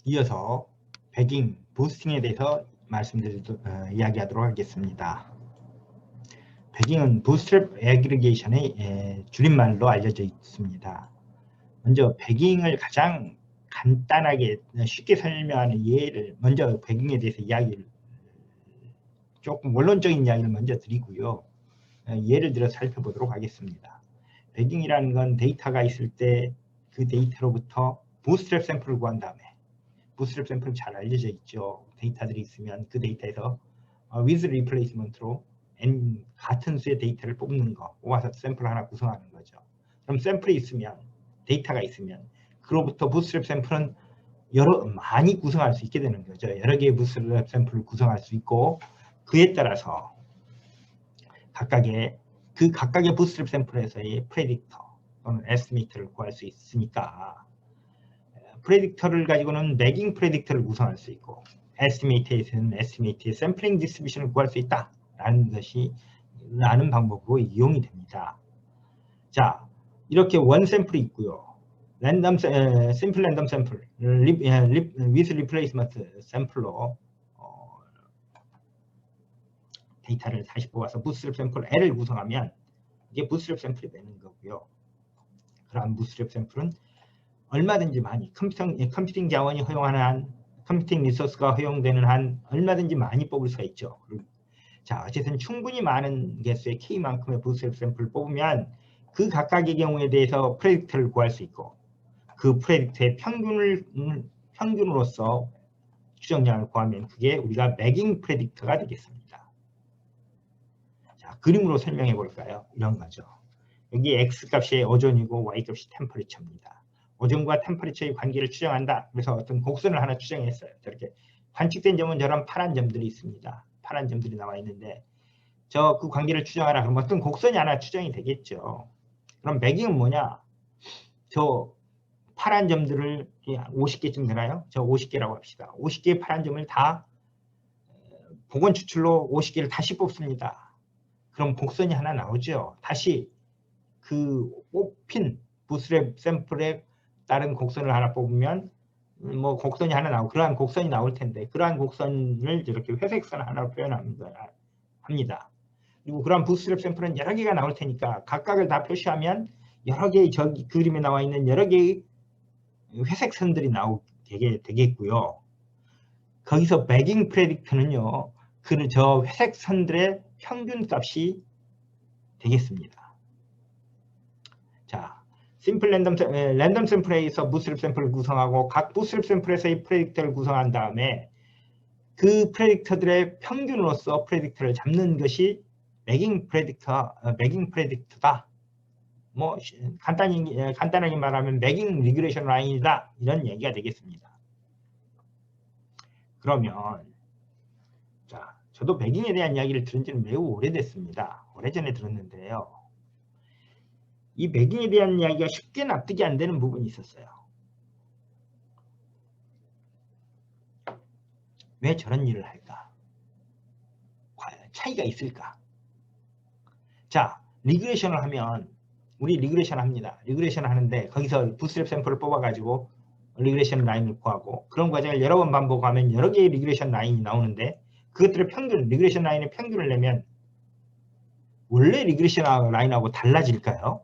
이어서 배깅, 부스팅에 대해서 이야기하도록 하겠습니다. 배깅은 부스트랩 애그리게이션의 줄임말로 알려져 있습니다. 먼저 배깅을 가장 간단하게 쉽게 설명하는 예를 먼저 배깅에 대해서 조금 원론적인 이야기를 먼저 드리고요. 예를 들어 살펴보도록 하겠습니다. 배깅이라는 건 데이터가 있을 때 그 데이터로부터 부스트랩 샘플을 구한 다음에 부스트랩 샘플은 잘 알려져 있죠. 데이터들이 있으면 그 데이터에서 with replacement로 같은 수의 데이터를 뽑는 거, 모아서 샘플 하나 구성하는 거죠. 그럼 샘플이 있으면, 데이터가 있으면 그로부터 부스트랩 샘플은 많이 구성할 수 있게 되는 거죠. 여러 개의 부스트랩 샘플을 구성할 수 있고 그에 따라서 각각의 부스트랩 샘플에서의 프레딕터 또는 에스티메이터를 구할 수 있으니까 프레딕터를 가지고는 매깅 프레딕터를 구성할 수 있고 에스티메이트에서는 에스티메이트의 샘플링 디스트리뷰션을 구할 수 있다라는 방법으로 이용이 됩니다. 자, 이렇게 원 샘플이 있고요. 심플 랜덤 샘플, with replacement 샘플로 데이터를 다시 뽑아서 부스트랩 샘플 L을 구성하면 이게 부스트랩 샘플이 되는 거고요. 그러한 부스트랩 샘플은 얼마든지 많이 컴퓨팅 자원이 허용하는 한, 컴퓨팅 리소스가 허용되는 한 얼마든지 많이 뽑을 수가 있죠. 자, 어쨌든 충분히 많은 개수의 K만큼의 부스트랩 샘플을 뽑으면 그 각각의 경우에 대해서 프레딕터를 구할 수 있고 그 프레딕터의 평균으로서 추정량을 구하면 그게 우리가 매깅 프레딕터가 되겠습니다. 자, 그림으로 설명해 볼까요? 이런 거죠. 여기 X값이 오존이고 Y값이 템퍼리처입니다. 오존과 템퍼리처의 관계를 추정한다. 그래서 어떤 곡선을 하나 추정했어요. 저렇게 관측된 점은 저런 파란 점들이 있습니다. 파란 점들이 나와 있는데 그 관계를 추정하라. 그럼 어떤 곡선이 하나 추정이 되겠죠. 그럼 매깅은 뭐냐? 저 파란 점들을 50개쯤 되나요? 저 50개라고 합시다. 50개의 파란 점을 다 복원 추출로 50개를 다시 뽑습니다. 그럼 곡선이 하나 나오죠. 다시 그 뽑힌 부스트랩 샘플에 따른 곡선을 하나 뽑으면 뭐 곡선이 하나 나오고 그러한 곡선이 나올 텐데 그러한 곡선을 이렇게 회색선 하나로 표현합니다. 그리고 그러한 부스트랩 샘플은 여러 개가 나올 테니까 각각을 다 표시하면 여러 개의 저기 그림에 나와 있는 여러 개의 회색선들이 나오게 되겠고요. 거기서 매깅 프레딕트는요. 저 회색선들의 평균값이 되겠습니다. 자, 심플 랜덤 샘플에서 부스트랩 샘플을 구성하고 각 부스트랩 샘플에서의 프레딕터를 구성한 다음에 그 프레딕터들의 평균으로서 프레딕터를 잡는 것이 매깅 프레딕터다. 뭐 간단하게 말하면 매깅 리그레이션 라인이다. 이런 얘기가 되겠습니다. 그러면 자, 저도 매깅에 대한 이야기를 들은 지는 매우 오래됐습니다. 오래전에 들었는데요. 이 매깅에 대한 이야기가 쉽게 납득이 안 되는 부분이 있었어요. 왜 저런 일을 할까? 과연 차이가 있을까? 자, 리그레이션을 하면 우리 리그레이션 합니다. 리그레이션 하는데 거기서 부스트랩 샘플을 뽑아가지고 리그레이션 라인을 구하고 그런 과정을 여러 번 반복하면 여러 개의 리그레이션 라인이 나오는데 그것들의 평균, 리그레이션 라인의 평균을 내면 원래 리그레이션 라인하고 달라질까요?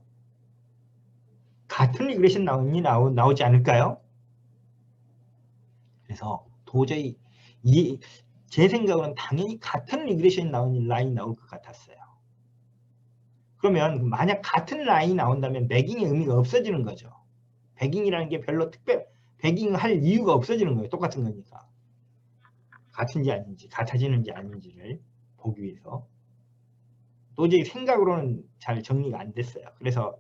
같은 리그레이션 라인이 나오지 않을까요? 그래서 도저히 제 생각으로는 당연히 같은 리그레이션 라인이 나올 것 같았어요. 그러면 만약 같은 라인이 나온다면 매깅의 의미가 없어지는 거죠. 배깅이라는 게 별로 배깅할 이유가 없어지는 거예요. 똑같은 거니까. 같은지 아닌지, 같아지는지 아닌지를 보기 위해서. 도저히 생각으로는 잘 정리가 안 됐어요. 그래서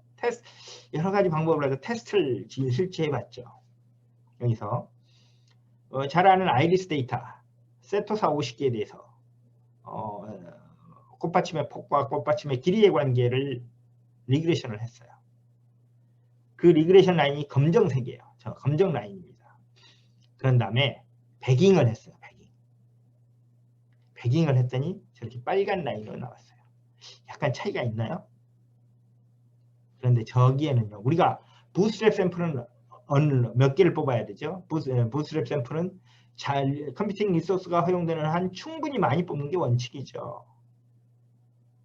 여러 가지 방법을 해서 테스트를 실시해봤죠. 여기서 잘 아는 아이리스 데이터, 세토사 50개에 대해서 꽃받침의 폭과 꽃받침의 길이의 관계를 리그레이션을 했어요. 그 리그레이션 라인이 검정색이에요. 저 검정 라인입니다. 그런 다음에 배깅을 했어요. 배깅을 했더니 저렇게 빨간 라인으로 나왔어요. 약간 차이가 있나요? 그런데 저기에는요. 우리가 부스트랩 샘플은 몇 개를 뽑아야 되죠. 부스트랩 샘플은 컴퓨팅 리소스가 허용되는 한 충분히 많이 뽑는 게 원칙이죠.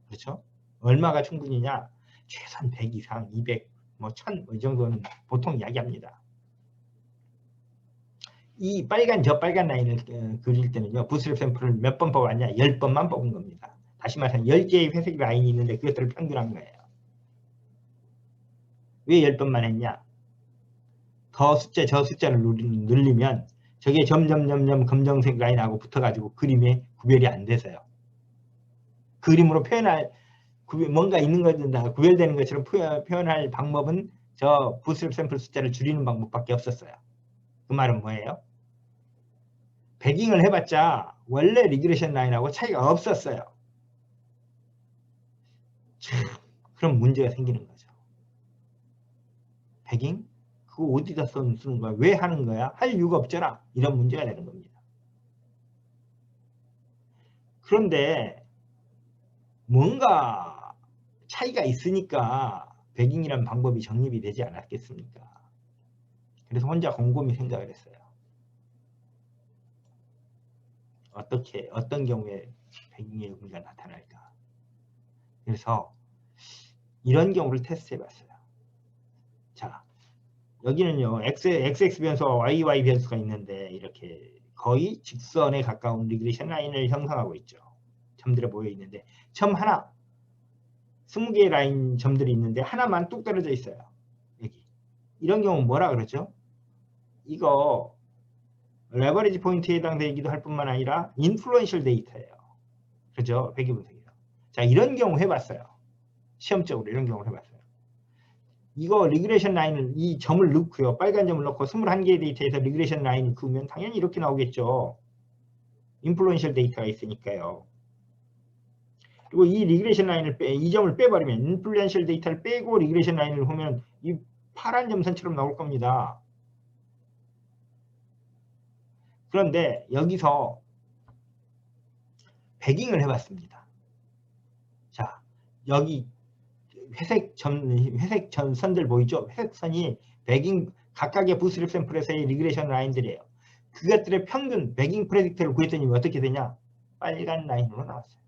그렇죠? 얼마가 충분히냐? 최소한 100 이상, 200, 뭐 1000, 이 정도는 보통 이야기합니다. 이 저 빨간 라인을 그릴 때는요, 부스트랩 샘플을 몇 번 뽑았냐? 10번만 뽑은 겁니다. 다시 말해서 10개의 회색 라인이 있는데 그것들을 평균한 거예요. 왜 10번만 했냐? 저 숫자를 누르면 저게 점점 검정색 라인하고 붙어가지고 그림에 구별이 안 돼서요. 그림으로 뭔가 있는 것이다 구별되는 것처럼 표현할 방법은 저 부스트랩 샘플 숫자를 줄이는 방법밖에 없었어요. 그 말은 뭐예요? 배깅을 해봤자 원래 리그레션 라인하고 차이가 없었어요. 참, 그럼 문제가 생기는 거죠. 배깅? 그거 어디다 쓰는 거야? 왜 하는 거야? 할 이유가 없잖아. 이런 문제가 되는 겁니다. 그런데 뭔가 차이가 있으니까 배깅이라는 방법이 정립이 되지 않았겠습니까? 그래서 혼자 곰곰이 생각을 했어요. 어떤 경우에 배깅의 의미가 나타날까? 그래서 이런 경우를 테스트 해봤어요. 자, 여기는요, XX 변수와 YY 변수가 있는데 이렇게 거의 직선에 가까운 리그레션 라인을 형성하고 있죠. 점들이 모여 있는데 점 하나, 20개의 라인 점들이 있는데 하나만 뚝 떨어져 있어요. 여기. 이런 경우는 뭐라 그러죠? 이거 레버리지 포인트에 해당되기도 할 뿐만 아니라 인플루언셜 데이터예요. 그죠? 배기 분석이에요. 자, 이런 경우 해봤어요. 시험적으로 이런 경우를 해봤어요. 이거 리그레션 라인을 이 점을 넣고요. 빨간 점을 넣고 21개의 데이터에서 리그레션 라인을 그으면 당연히 이렇게 나오겠죠. 인플루언셜 데이터가 있으니까요. 그리고 이 리그레션 라인을 이 점을 빼버리면 인플루언셜 데이터를 빼고 리그레션 라인을 보면 이 파란 점선처럼 나올 겁니다. 그런데 여기서 배깅을 해봤습니다. 자, 여기 회색 선들 보이죠? 회색 선이 배깅 각각의 부스트랩 샘플에서의 리그레션 라인들이에요. 그것들의 평균 배깅 프레딕트를 구했더니 어떻게 되냐? 빨간 라인으로 나왔어요.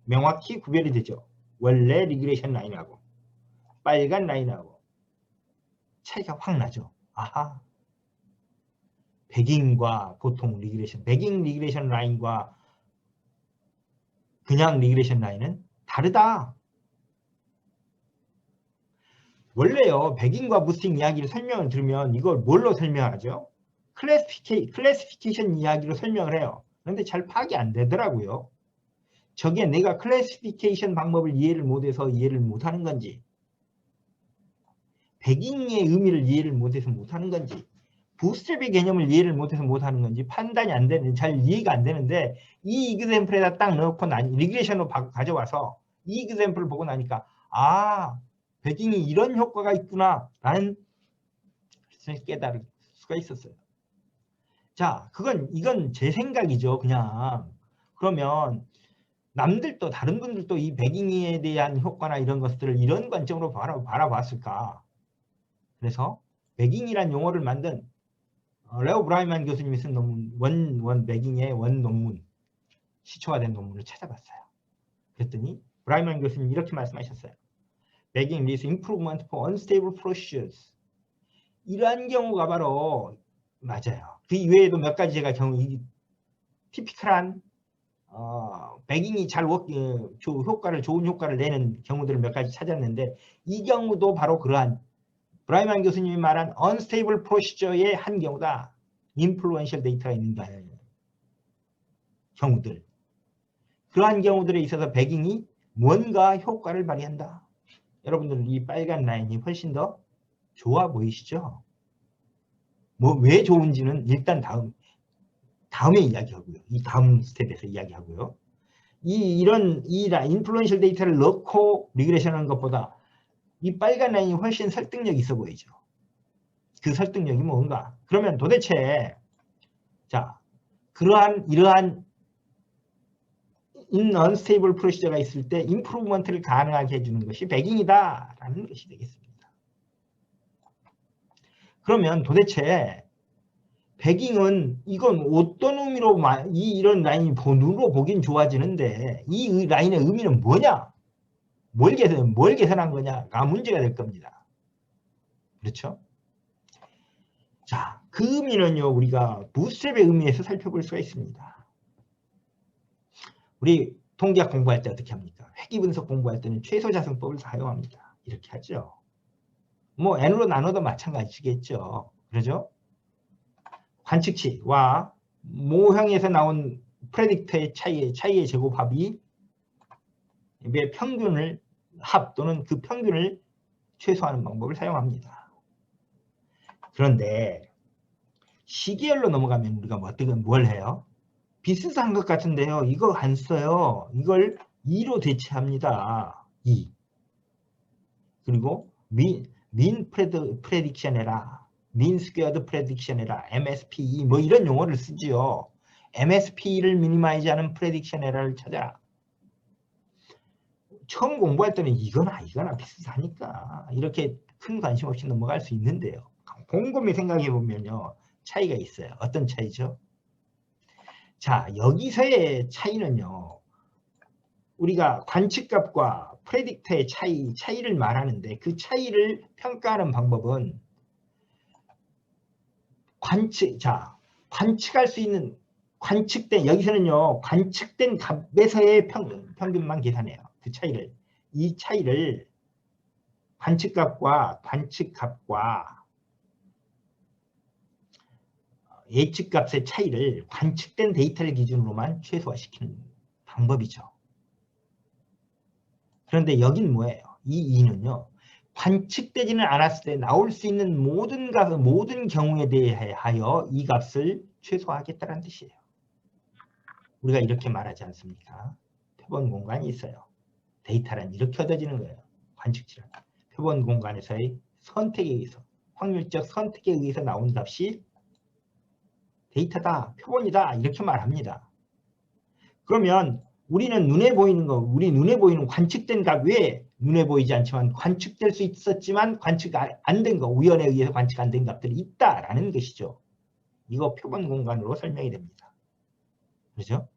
명확히 구별이 되죠. 원래 리그레션 라인하고 빨간 라인하고 차이가 확 나죠. 아하. 배깅과 보통 리그레션, 배깅 리그레션 라인과 그냥 리그레션 라인은 다르다. 원래요, 배깅과 부스팅 이야기를 설명을 들으면 이걸 뭘로 설명하죠? 클래시피케이션 이야기로 설명을 해요. 그런데 잘 파악이 안 되더라고요. 저게 내가 클래시피케이션 방법을 이해를 못해서 이해를 못하는 건지, 배깅의 의미를 이해를 못해서 못하는 건지, 부스트랩의 개념을 이해를 못해서 못하는 건지 판단이 안 되는, 잘 이해가 안 되는데 이 이그샘플에다 딱 넣고 리그레션으로 가져와서 이 이그샘플을 보고 나니까 아, 배깅이 이런 효과가 있구나 라는 것을 깨달을 수가 있었어요. 자, 이건 제 생각이죠. 그냥 그러면 남들도 다른 분들도 이 배깅에 대한 효과나 이런 것들을 이런 관점으로 바라봤을까? 그래서 배깅이란 용어를 만든 레오 브라이만 교수님이 쓴 논문, 배깅의 원 논문, 시초화된 논문을 찾아봤어요. 그랬더니 브라이만 교수님이 이렇게 말씀하셨어요. 배깅 leads improvement for unstable procedures. 이러한 경우가 바로 맞아요. 그 이외에도 몇 가지 제가 티피컬한 배깅이 좋은 효과를 내는 경우들을 몇 가지 찾았는데 이 경우도 바로 그러한 브라이만 교수님이 말한 unstable procedure의 한 경우다. influential 데이터가 있는 경우들. 그러한 경우들에 있어서 배깅이 뭔가 효과를 발휘한다. 여러분들 이 빨간 라인이 훨씬 더 좋아 보이시죠? 왜 좋은지는 일단 다음에 이야기하고요. 이 다음 스텝에서 이야기하고요. 이런 인플루언셜 데이터를 넣고 리그레션 하는 것보다 이 빨간 라인이 훨씬 설득력이 있어 보이죠. 그 설득력이 뭔가? 그러면 도대체 자, 이러한 unstable 프로시저가 있을 때 임프루브먼트를 가능하게 해주는 것이 배깅이다 라는 것이 되겠습니다. 그러면 도대체 배깅은 이건 어떤 의미로 이런 라인이 눈으로 보긴 좋아지는데 이 라인의 의미는 뭐냐? 뭘 개선한 거냐가 문제가 될 겁니다. 그렇죠? 자, 그 의미는요, 우리가 부스트랩의 의미에서 살펴볼 수가 있습니다. 우리 통계학 공부할 때 어떻게 합니까? 회귀분석 공부할 때는 최소자성법을 사용합니다. 이렇게 하죠. 뭐 n으로 나눠도 마찬가지겠죠. 그러죠? 관측치와 모형에서 나온 프레딕터의 차이의 제곱합이 평균을 합 또는 그 평균을 최소화하는 방법을 사용합니다. 그런데 시계열로 넘어가면 우리가 뭘 해요? 비슷한 것 같은데요. 이거 안 써요. 이걸 2로 대체합니다. 2. 그리고 민 프레딕션 해라. 민 스퀘어드 프레딕션 해라. MSP 뭐 이런 용어를 쓰지요. MSP를 미니마이즈하는 프레딕션 에러를 찾아라. 처음 공부할 때는 이거나 비슷하니까 이렇게 큰 관심 없이 넘어갈 수 있는데요. 곰곰이 생각해 보면요. 차이가 있어요. 어떤 차이죠? 자, 여기서의 차이는요. 우리가 관측값과 프레딕터의 차이를 말하는데 그 차이를 평가하는 방법은 관측할 수 있는 여기서는요. 관측된 값에서의 평균만 계산해요. 그 차이를. 이 차이를 관측값과 예측값의 차이를 관측된 데이터를 기준으로만 최소화시키는 방법이죠. 그런데 여긴 뭐예요? 이 2는요. 관측되지는 않았을 때 나올 수 있는 모든 경우에 대하여 이 값을 최소화하겠다는 뜻이에요. 우리가 이렇게 말하지 않습니까? 표본 공간이 있어요. 데이터란 이렇게 얻어지는 거예요. 관측치란. 표본 공간에서의 선택에 의해서, 확률적 선택에 의해서 나온 값이 데이터다, 표본이다 이렇게 말합니다. 그러면 우리는 눈에 보이는 관측된 값 외에 눈에 보이지 않지만 관측될 수 있었지만 관측 안 된 거, 우연에 의해서 관측 안 된 값들이 있다라는 것이죠. 이거 표본 공간으로 설명이 됩니다. 그렇죠?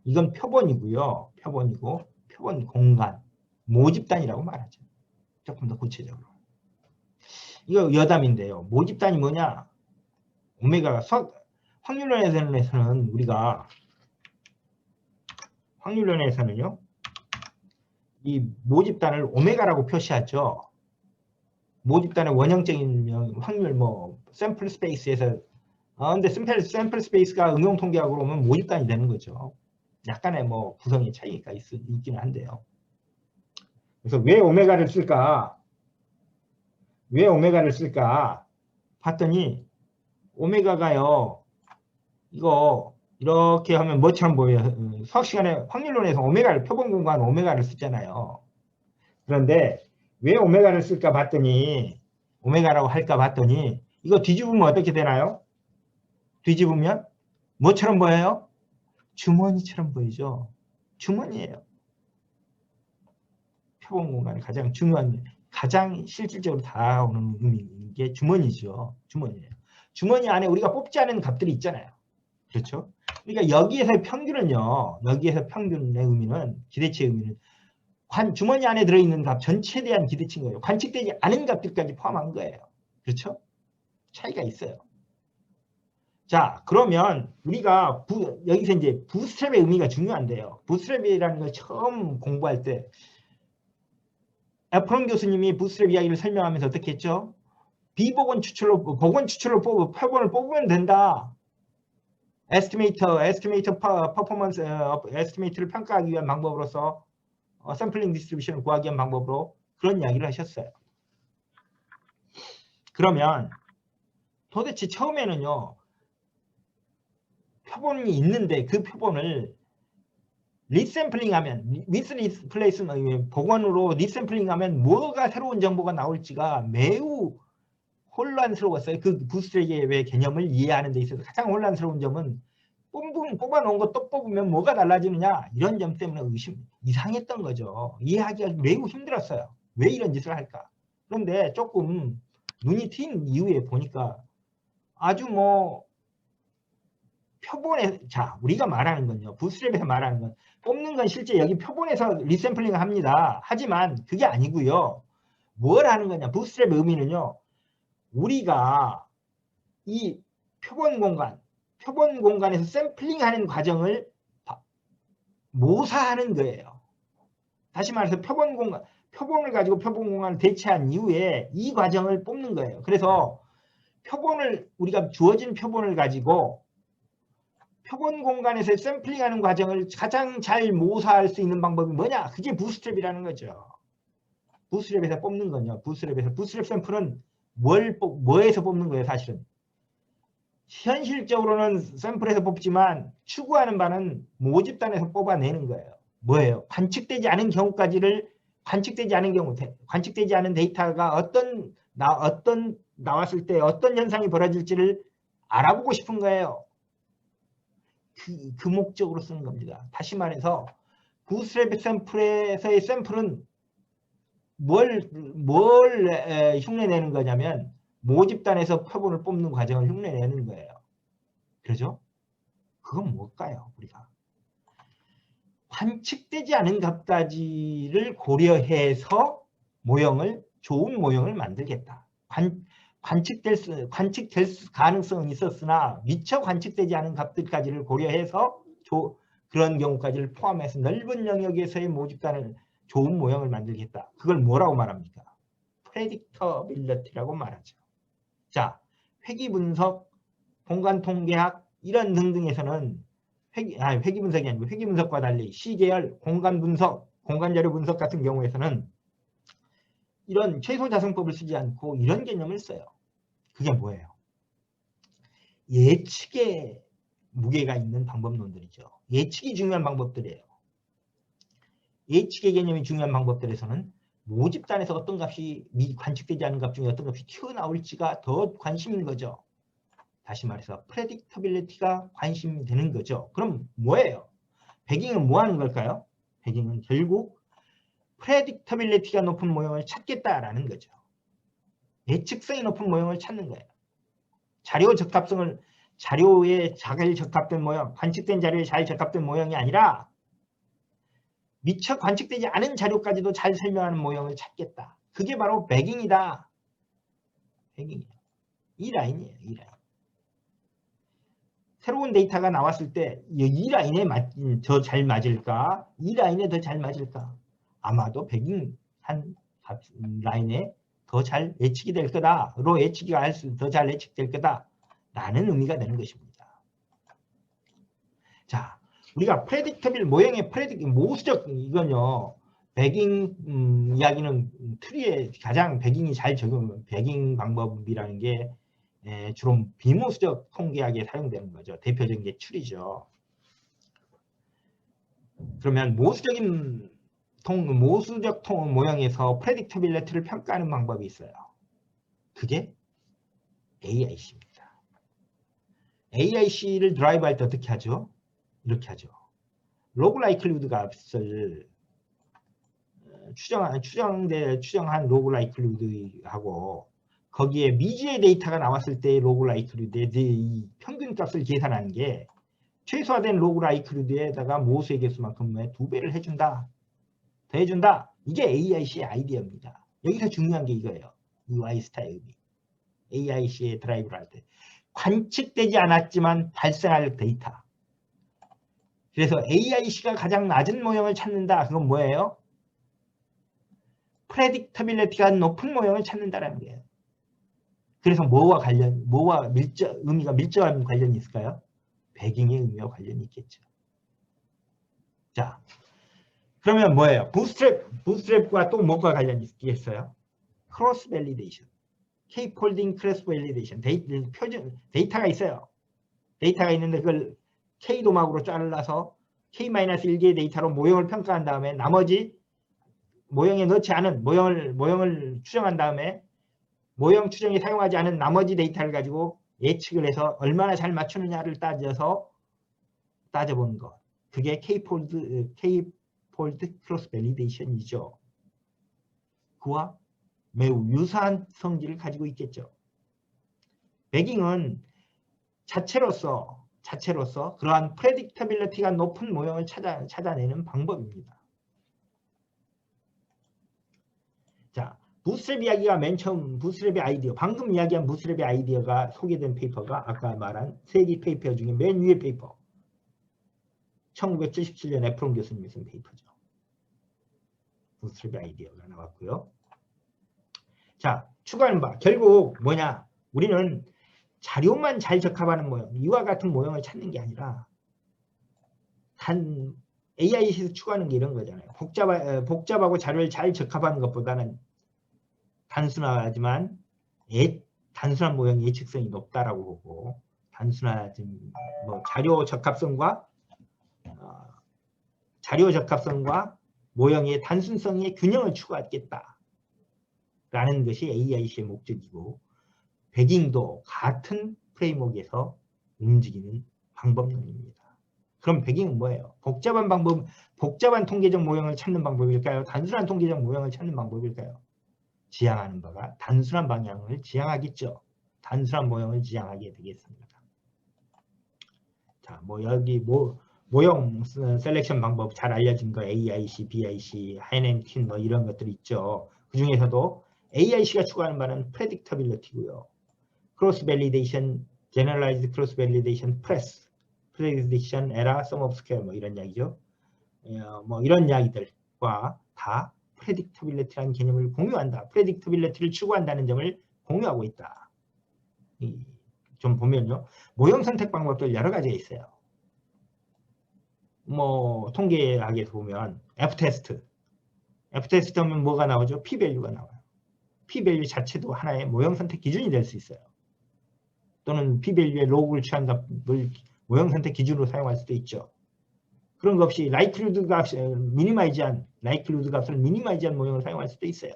이건 표본이고요. 표본 공간, 모집단이라고 말하죠. 조금 더 구체적으로. 이거 여담인데요. 모집단이 뭐냐? 오메가가 확률론에서는 우리가 확률론에서는요. 이 모집단을 오메가라고 표시하죠. 모집단의 원형적인 확률 샘플 스페이스에서 근데 샘플 스페이스가 응용 통계학으로 오면 모집단이 되는 거죠. 약간의 구성의 차이가 있기는 한데요. 그래서 왜 오메가를 쓸까 봤더니 오메가가요. 이거 이렇게 하면 뭐처럼 보여요? 수학 시간에 확률론에서 표본 공간 오메가를 쓰잖아요. 그런데 왜 오메가를 쓸까 봤더니 오메가라고 할까 봤더니 이거 뒤집으면 어떻게 되나요? 뒤집으면 뭐처럼 보여요? 주머니처럼 보이죠. 주머니예요. 표본 공간에 가장 중요한, 가장 실질적으로 다가오는 의미인 게 주머니죠. 주머니예요. 주머니 안에 우리가 뽑지 않은 값들이 있잖아요. 그렇죠? 그러니까 여기에서의 평균은요. 여기에서 평균의 의미는, 기대치의 의미는 주머니 안에 들어있는 값 전체에 대한 기대치인 거예요. 관측되지 않은 값들까지 포함한 거예요. 그렇죠? 차이가 있어요. 자, 그러면 우리가 여기서 이제 부스트랩의 의미가 중요한데요. 부스트랩이라는 걸 처음 공부할 때 에프론 교수님이 부스트랩 이야기를 설명하면서 어떻게 했죠? 복원 추출로 표본을 뽑으면 된다. 에스티메이터 퍼포먼스 에스티메이터를 평가하기 위한 방법으로서 샘플링 디스트리뷰션을 구하기 위한 방법으로 그런 이야기를 하셨어요. 그러면 도대체 처음에는요. 표본이 있는데 그 표본을 리샘플링하면 복원으로 리샘플링하면 뭐가 새로운 정보가 나올지가 매우 혼란스러웠어요. 그 부스트랩의 개념을 이해하는 데 있어서 가장 혼란스러운 점은 뽑아놓은 거 또 뽑으면 뭐가 달라지느냐 이런 점 때문에 이상했던 거죠. 이해하기가 매우 힘들었어요. 왜 이런 짓을 할까? 그런데 조금 눈이 트인 이후에 보니까 아주 뭐 표본에 자 우리가 말하는 건요. 부스트랩에서 말하는 건 뽑는 건 실제 여기 표본에서 리샘플링을 합니다. 하지만 그게 아니고요. 뭘 하는 거냐. 부스트랩의 의미는요. 우리가 이 표본 공간에서 샘플링하는 과정을 모사하는 거예요. 다시 말해서 표본을 가지고 표본 공간을 대체한 이후에 이 과정을 뽑는 거예요. 그래서 우리가 주어진 표본을 가지고 표본 공간에서 샘플링하는 과정을 가장 잘 모사할 수 있는 방법이 뭐냐? 그게 부스트랩이라는 거죠. 부스트랩에서 뽑는 건요. 부스트랩 샘플은 뭐에서 뽑는 거예요, 사실은? 현실적으로는 샘플에서 뽑지만 추구하는 바는 모집단에서 뽑아내는 거예요. 뭐예요? 관측되지 않은 경우, 관측되지 않은 데이터가 나왔을 때 어떤 현상이 벌어질지를 알아보고 싶은 거예요. 그 목적으로 쓰는 겁니다. 다시 말해서 부스트랩 샘플에서의 샘플은 뭘 흉내내는 거냐면 모집단에서 표본을 뽑는 과정을 흉내내는 거예요. 그렇죠? 그건 뭘까요? 우리가 관측되지 않은 값까지를 고려해서 좋은 모형을 만들겠다. 관측될 가능성은 있었으나 미처 관측되지 않은 값들까지를 고려해서 그런 경우까지를 포함해서 넓은 영역에서의 모집단을 좋은 모형을 만들겠다. 그걸 뭐라고 말합니까? predictability라고 말하죠. 자, 회귀 분석, 공간 통계학 이런 등등에서는 회귀 분석이 아니고 회귀 분석과 달리 C계열, 공간 분석, 공간 자료 분석 같은 경우에서는 이런 최소 자성법을 쓰지 않고 이런 개념을 써요. 그게 뭐예요? 예측에 무게가 있는 방법론들이죠. 예측이 중요한 방법들이에요. 예측의 개념이 중요한 방법들에서는 모집단에서 어떤 값이 관측되지 않은 값 중에 어떤 값이 튀어나올지가 더 관심인 거죠. 다시 말해서 predictability가 관심이 되는 거죠. 그럼 뭐예요? 배깅은 뭐 하는 걸까요? 배깅은 결국 predictability가 높은 모형을 찾겠다라는 거죠. 예측성이 높은 모형을 찾는 거예요. 자료에 잘 적합된 모형, 관측된 자료에 잘 적합된 모형이 아니라 미처 관측되지 않은 자료까지도 잘 설명하는 모형을 찾겠다. 그게 바로 배깅이다. 배깅이에요. 이 라인이에요. 이 라인. 새로운 데이터가 나왔을 때 이 라인에 더 잘 맞을까? 이 라인에 더 잘 맞을까? 아마도 배깅한 라인에 더 잘 예측이 될 거다.로 예측이 더 잘 예측될 거다. 라는 의미가 되는 것입니다. 자, 우리가 모형의 모수적 이건요. 배깅 이야기는 트리에 가장 배깅이 잘 배깅 방법이라는 게 주로 비모수적 통계학에 사용되는 거죠. 대표적인 게 추리죠. 그러면 모수적 모형에서 프레딕터빌리티를 평가하는 방법이 있어요. 그게 AIC입니다. AIC를 드라이브할 때 어떻게 하죠? 이렇게 하죠. 로그 라이클리후드 값을 추정한 로그 라이클리후드하고 거기에 미지의 데이터가 나왔을 때 로그 라이클리후드의 평균 값을 계산한 게 최소화된 로그 라이클리후드에다가 모수의 개수만큼의 2배를 해준다. 더해준다. 이게 AIC의 아이디어입니다. 여기서 중요한 게 이거예요. 이 Y스타의 의미. AIC의 드라이브를 할 때. 관측되지 않았지만 발생할 데이터. 그래서 AIC가 가장 낮은 모형을 찾는다. 그건 뭐예요? 프레딕터빌리티가 높은 모형을 찾는다라는 거예요. 그래서 의미가 밀접한 관련이 있을까요? 배깅의 의미와 관련이 있겠죠. 자, 그러면 뭐예요? 부스트랩과 또 뭐가 관련이 있겠어요? 크로스 밸리데이션. K-폴딩 크로스 밸리데이션. 데이터가 있어요. 데이터가 있는데 그걸 K 도막으로 잘라서 K-1개의 데이터로 모형을 평가한 다음에 나머지 모형에 넣지 않은 모형을 추정한 다음에 모형 추정에 사용하지 않은 나머지 데이터를 가지고 예측을 해서 얼마나 잘 맞추느냐를 따져보는 것. 그게 K-폴드 크로스 밸리데이션이죠. 그와 매우 유사한 성질을 가지고 있겠죠. 배깅은 자체로서 그러한 프레딕터빌리티가 높은 모형을 찾아내는 방법입니다. 자, 부스트랩 이야기가 맨 처음 부스트랩의 아이디어, 방금 이야기한 부스트랩의 아이디어가 소개된 페이퍼가 아까 말한 세기 페이퍼 중에 맨 위에 페이퍼, 1977년 에프론 교수님이 쓴 페이퍼죠. 부스트랩의 아이디어가 나왔고요. 자, 추가하는 바 결국 뭐냐, 우리는 자료만 잘 적합하는 모형, 이와 같은 모형을 찾는 게 아니라 단 AI에서 추구하는 게 이런 거잖아요. 복잡하고 자료를 잘 적합하는 것보다는 단순하지만 단순한 모형의 예측성이 높다라고 보고, 단순한 뭐 자료 적합성과 모형의 단순성의 균형을 추구하겠다라는 것이 AIC의 목적이고, 배깅도 같은 프레임워크에서 움직이는 방법론입니다. 그럼 배깅은 뭐예요? 복잡한 통계적 모형을 찾는 방법일까요? 단순한 통계적 모형을 찾는 방법일까요? 지향하는 바가 단순한 방향을 지향하겠죠. 단순한 모형을 지향하게 되겠습니다. 자, 뭐 여기 모형 셀렉션 방법 잘 알려진 거 AIC, BIC, 하이넨, 뭐 이런 것들이 있죠. 그 중에서도 AIC가 추구하는 바는 predictability고요. 크로스 밸리데이션, 제너럴라이즈드 크로스 밸리데이션, 프레디ction, 에러, sum of square 뭐 이런 이야기죠. 뭐 이런 이야기들과 다 predictability라는 개념을 공유한다. predictability를 추구한다는 점을 공유하고 있다. 좀 보면요, 모형 선택 방법들 여러 가지가 있어요. 뭐 통계학에서 보면 F-테스트 하면 뭐가 나오죠? P-밸류가 나와요. P-밸류 자체도 하나의 모형 선택 기준이 될 수 있어요. 또는 P-밸류의 로그를 취한 값을 모형 선택 기준으로 사용할 수도 있죠. 그런 것 없이 likelihood 값을 미니마이즈한 모형을 사용할 수도 있어요.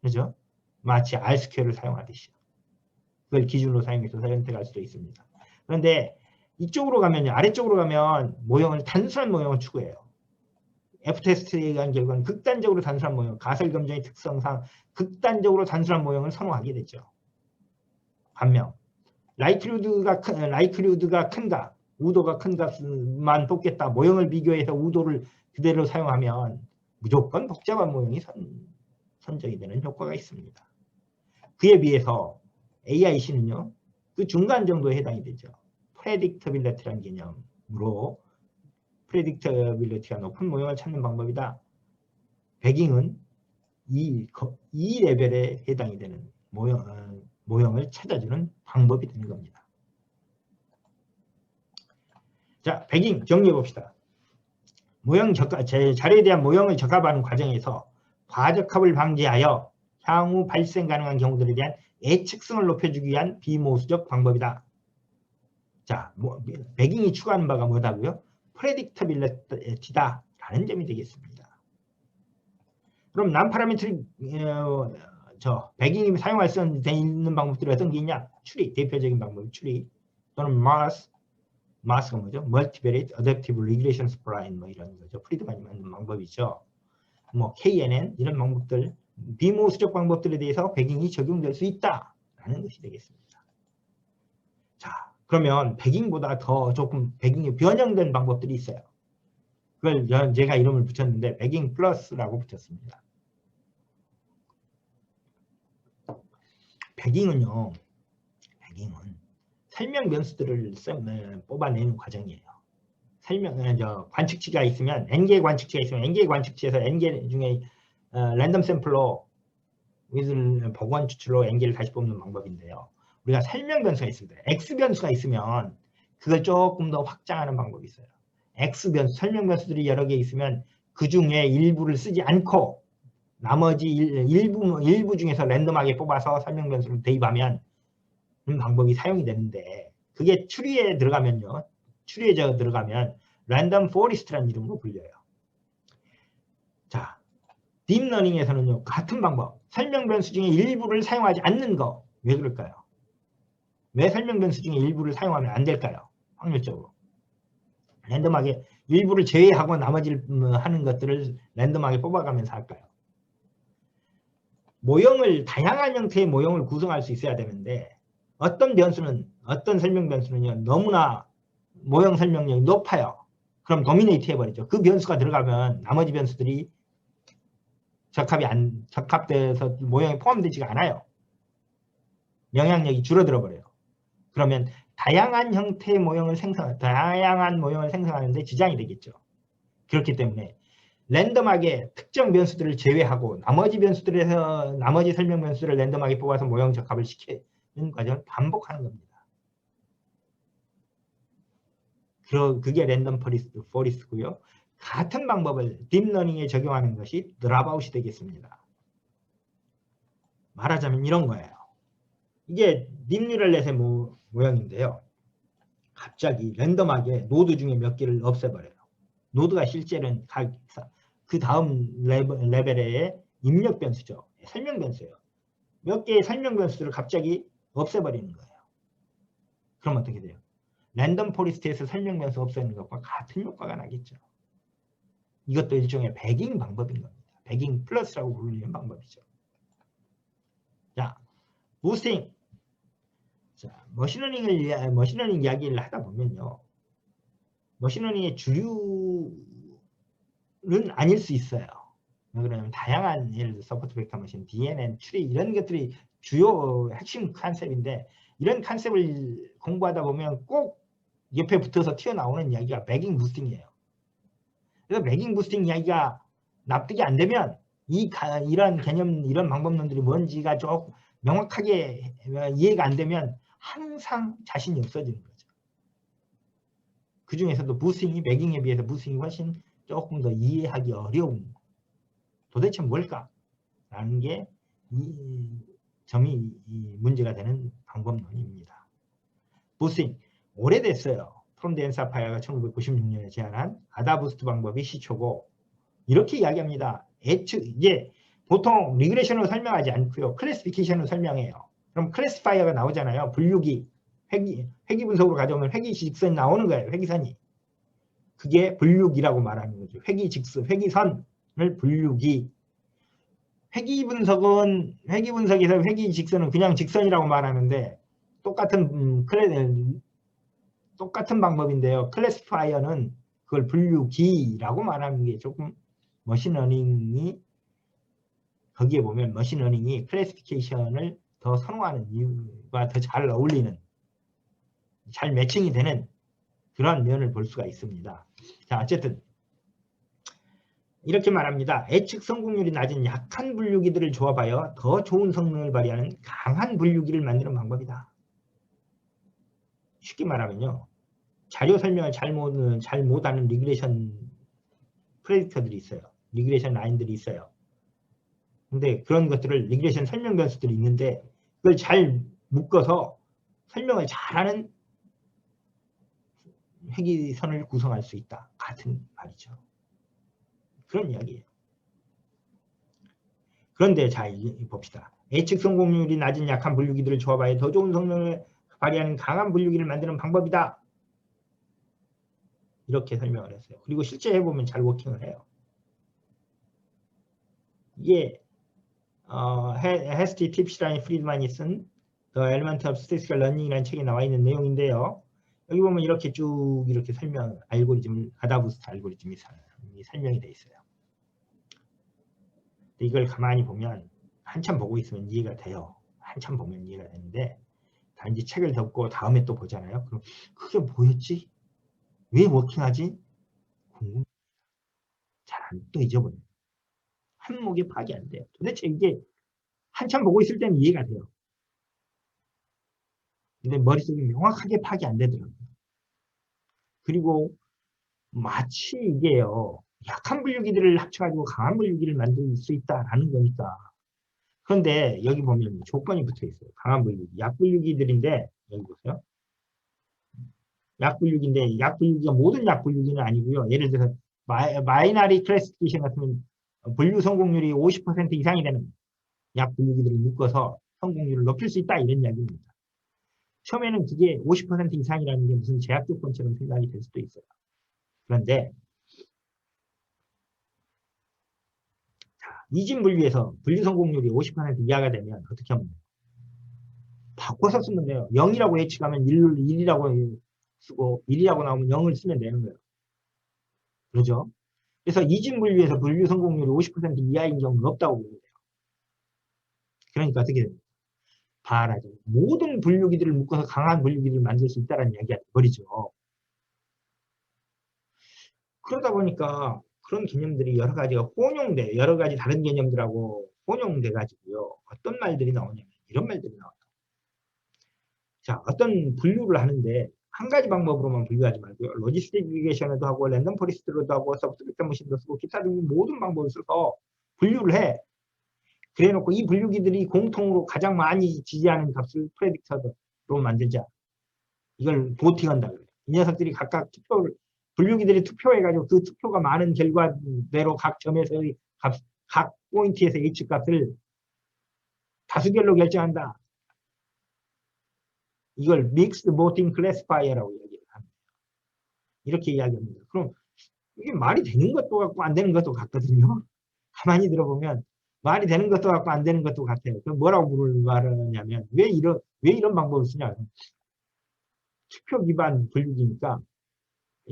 그렇죠? 마치 R-스퀘어를 사용하듯이. 그걸 기준으로 사용해서 선택할 수도 있습니다. 그런데 이쪽으로 가면요, 아래쪽으로 가면 단순한 모형을 추구해요. F-테스트에 의한 결과는 극단적으로 단순한 모형, 가설 검증의 특성상 극단적으로 단순한 모형을 선호하게 되죠. 반면 likelihood가 큰 값, 우도가 큰 값만 뽑겠다. 모형을 비교해서 우도를 그대로 사용하면 무조건 복잡한 모형이 선정이 되는 효과가 있습니다. 그에 비해서 AIC는요, 그 중간 정도에 해당이 되죠. predictability라는 개념으로 predictability가 높은 모형을 찾는 방법이다. 배깅은 이 레벨에 해당이 되는 모형을 찾아주는 방법이 되는 겁니다. 자, 배깅 정리해 봅시다. 자료에 대한 모형을 적합하는 과정에서 과적합을 방지하여 향후 발생 가능한 경우들에 대한 예측성을 높여주기 위한 비모수적 방법이다. 자, 배깅이 추구하는 바가 뭐다고요? predictability다라는 점이 되겠습니다. 그럼 non-parametric 배깅이 사용할 수 있는 방법들이 어떤 게 있냐? 추리, 대표적인 방법이 추리, 또는 MARS가 뭐죠? Multivariate Adaptive Regression Spline 뭐 이런 거죠. 프리드만이 만든 방법이죠. 뭐 KNN 이런 방법들, 비모수적 방법들에 대해서 배깅이 적용될 수 있다라는 것이 되겠습니다. 자, 그러면 배깅보다 더 조금 배깅이 변형된 방법들이 있어요. 그걸 제가 이름을 붙였는데 배깅 플러스라고 붙였습니다. 배깅은 설명 변수들을 뽑아내는 과정이에요. 관측치가 있으면 n개의 관측치가 있으면 n개의 관측치에서 n개 중에 랜덤 샘플로 복원 추출로 n개를 다시 뽑는 방법인데요. 우리가 설명 변수가 있습니다. x 변수가 있으면 그걸 조금 더 확장하는 방법이 있어요. x 변수, 설명 변수들이 여러 개 있으면 그 중에 일부를 쓰지 않고 나머지 일부 중에서 랜덤하게 뽑아서 설명 변수를 대입하면 그런 방법이 사용이 되는데, 그게 추리에 들어가면 랜덤 포리스트라는 이름으로 불려요. 자, 딥러닝에서는요, 같은 방법, 설명 변수 중에 일부를 사용하지 않는 거, 왜 그럴까요? 왜 설명 변수 중에 일부를 사용하면 안 될까요? 확률적으로. 랜덤하게 일부를 제외하고 나머지를 하는 것들을 랜덤하게 뽑아가면서 할까요? 다양한 형태의 모형을 구성할 수 있어야 되는데 어떤 설명 변수는요, 너무나 모형 설명력이 높아요. 그럼 도미네이트 해버리죠. 그 변수가 들어가면 나머지 변수들이 적합돼서 모형에 포함되지가 않아요. 영향력이 줄어들어 버려요. 그러면 다양한 모형을 생성하는데 지장이 되겠죠. 그렇기 때문에 랜덤하게 특정 변수들을 제외하고 나머지 설명 변수들을 랜덤하게 뽑아서 모형 적합을 시키는 과정을 반복하는 겁니다. 그게 랜덤 포리스트고요. 같은 방법을 딥러닝에 적용하는 것이 드랍아웃이 되겠습니다. 말하자면 이런 거예요. 이게 딥뉴럴넷의 모형인데요. 갑자기 랜덤하게 노드 중에 몇 개를 없애버려요. 노드가 실제는 그 다음 레벨의 입력 변수죠. 설명 변수예요. 몇 개의 설명 변수들을 갑자기 없애버리는 거예요. 그럼 어떻게 돼요? 랜덤 포리스트에서 설명 변수 없애는 것과 같은 효과가 나겠죠. 이것도 일종의 배깅 방법인 겁니다. 배깅 플러스라고 불리는 방법이죠. 자, 부스팅. 자, 머신러닝 이야기를 하다 보면요. 머신러닝의 주류는 아닐 수 있어요. 왜 그러냐면 다양한 예를 들어 서포트 벡터 머신, DNN, 추리 이런 것들이 주요 핵심 컨셉인데 이런 컨셉을 공부하다 보면 꼭 옆에 붙어서 튀어나오는 이야기가 배깅 부스팅이에요. 그래서 배깅 부스팅 이야기가 납득이 안 되면 이런 개념, 이런 방법론들이 뭔지가 좀 명확하게 이해가 안 되면 항상 자신이 없어지는 거죠. 그 중에서도 배깅에 비해서 부스팅이 훨씬 조금 더 이해하기 어려운 도대체 뭘까? 라는 게 점이 문제가 되는 방법론입니다. 부스팅 오래됐어요. 프롬 앤 사파이어가 1996년에 제안한 아다부스트 방법이 시초고 이렇게 이야기합니다. 이제 보통 리그레션으로 설명하지 않고요. 클래시피케이션으로 설명해요. 그럼 클래시파이어가 나오잖아요. 분류기, 회귀 분석으로 가져오면 회귀 직선이 나오는 거예요. 회귀선이. 그게 분류기라고 말하는 거죠. 회귀선을 분류기. 회귀 분석에서 회귀 직선은 그냥 직선이라고 말하는데 똑같은 방법인데요. 클래시파이어는 그걸 분류기라고 말하는 게 조금 머신러닝이 거기에 보면 머신러닝이 클래시피케이션을 더 선호하는 이유가 더 잘 어울리는, 잘 매칭이 되는 그런 면을 볼 수가 있습니다. 자, 어쨌든 이렇게 말합니다. 예측 성공률이 낮은 약한 분류기들을 조합하여 더 좋은 성능을 발휘하는 강한 분류기를 만드는 방법이다. 쉽게 말하면요. 자료 설명을 잘 못하는 리그레션 프레디터들이 있어요. 리그레션 라인들이 있어요. 근데 그런 것들을 리그레션 설명 변수들이 있는데 그걸 잘 묶어서 설명을 잘하는 회귀선을 구성할 수 있다. 같은 말이죠. 그런 이야기예요. 그런데 자, 봅시다. 예측 성공률이 낮은 약한 분류기들을 조합하여 더 좋은 성능을 발휘하는 강한 분류기를 만드는 방법이다. 이렇게 설명을 했어요. 그리고 실제 해보면 잘 워킹을 해요. 이게 헤스티, 팁시라니, 프리드만이 쓴 The Element of Statistical Learning이라는 책에 나와 있는 내용인데요. 여기 보면 이렇게 쭉 이렇게 아다부스트 알고리즘이 설명이 되어 있어요. 이걸 가만히 보면 한참 보고 있으면 이해가 돼요. 한참 보면 이해가 되는데 단지 책을 덮고 다음에 또 보잖아요. 그럼 그게 뭐였지? 왜 워킹하지? 궁금. 잘 또 잊어버려요. 한목에 파악이 안 돼요. 도대체 이게 한참 보고 있을 때는 이해가 돼요. 근데 머릿속에 명확하게 파악이 안 되더라고요. 그리고 마치 이게요. 약한 분류기들을 합쳐가지고 강한 분류기를 만들 수 있다라는 거니까. 그런데 여기 보면 조건이 붙어 있어요. 강한 분류기. 약 분류기들인데 여기 보세요. 약 분류기가 모든 약 분류기는 아니고요. 예를 들어서 마이너리 클래시피케이션 같은 분류 성공률이 50% 이상이 되는 약 분류기들을 묶어서 성공률을 높일 수 있다 이런 이야기입니다. 처음에는 그게 50% 이상이라는 게 무슨 제약 조건처럼 생각이 될 수도 있어요. 그런데 이진 분류에서 분류 성공률이 50% 이하가 되면 어떻게 하면 돼요? 바꿔서 쓰면 돼요. 0이라고 예측하면 1이라고 쓰고 1이라고 나오면 0을 쓰면 되는 거예요. 그렇죠? 그래서 이진 분류에서 분류 성공률이 50% 이하인 경우는 없다고 보면 돼요. 그러니까 어떻게 됩니까? 바라죠. 모든 분류기들을 묶어서 강한 분류기를 만들 수 있다는 이야기가 버리죠. 그러다 보니까 그런 개념들이 여러 가지가 혼용돼, 여러 가지 다른 개념들하고 혼용돼 가지고요. 어떤 말들이 나오냐면 이런 말들이 나와요. 자, 어떤 분류를 하는데 한 가지 방법으로만 분류하지 말고요. 로지스틱 리그레이션도 하고 랜덤 포리스트로도 하고 서브스크립트 머신도 쓰고 기타 등등 모든 방법을 써서 분류를 해. 그래 놓고 이 분류기들이 공통으로 가장 많이 지지하는 값을 프레딕터로 만들자. 이걸 보팅한다 그래요. 이 녀석들이 각각 분류기들이 투표해가지고 그 투표가 많은 결과대로 각 점에서의 각 포인트에서 H값을 다수결로 결정한다. 이걸 믹스드 보팅 클래시파이어라고 이야기를 합니다. 이렇게 이야기합니다. 그럼 이게 말이 되는 것도 같고 안 되는 것도 같거든요. 가만히 들어보면 말이 되는 것도 같고 안 되는 것도 같아요. 그럼 뭐라고 말하냐면 왜 이런 방법을 쓰냐? 투표 기반 분류기니까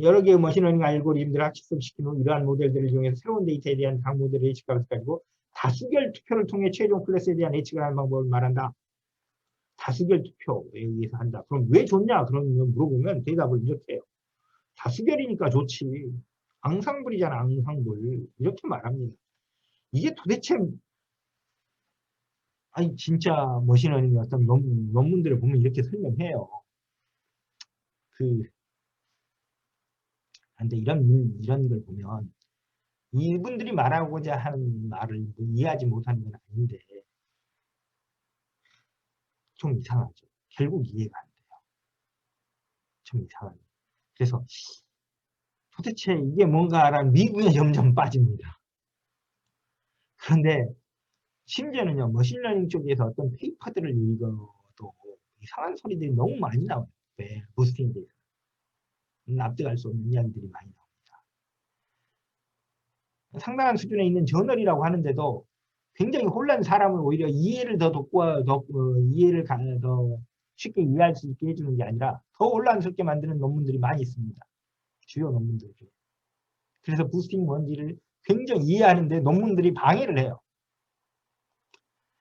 여러 개의 머신러닝 알고리즘들을 학습시킨 후 이러한 모델들을 이용해서 새로운 데이터에 대한 각 모델의 예측값을 가지고 다수결 투표를 통해 최종 클래스에 대한 예측을 하는 방법을 말한다. 다수결 투표에 의해서 한다. 그럼 왜 좋냐? 그러면 물어보면 대답을 이렇게 해요. 다수결이니까 좋지. 앙상블이잖아, 앙상블. 이렇게 말합니다. 이게 도대체 아니 진짜 머신러닝 어떤 논문들을 보면 이렇게 설명해요. 근데 이런 걸 보면 이분들이 말하고자 하는 말을 이해하지 못하는 건 아닌데 좀 이상하죠. 결국 이해가 안 돼요. 좀 이상하죠. 그래서 도대체 이게 뭔가라는 미국에 점점 빠집니다. 그런데 심지어는요, 머신러닝 쪽에서 어떤 페이퍼들을 읽어도 이상한 소리들이 너무 많이 나와요. 왜? 부스팅에 대해서. 납득할 수 없는 이야기들이 많이 나옵니다. 상당한 수준에 있는 저널이라고 하는데도 굉장히 혼란 사람을 오히려 이해를 더 쉽게 이해할 수 있게 해주는 게 아니라 더 혼란스럽게 만드는 논문들이 많이 있습니다. 주요 논문들 중에. 그래서 부스팅이 뭔지를 굉장히 이해하는데 논문들이 방해를 해요.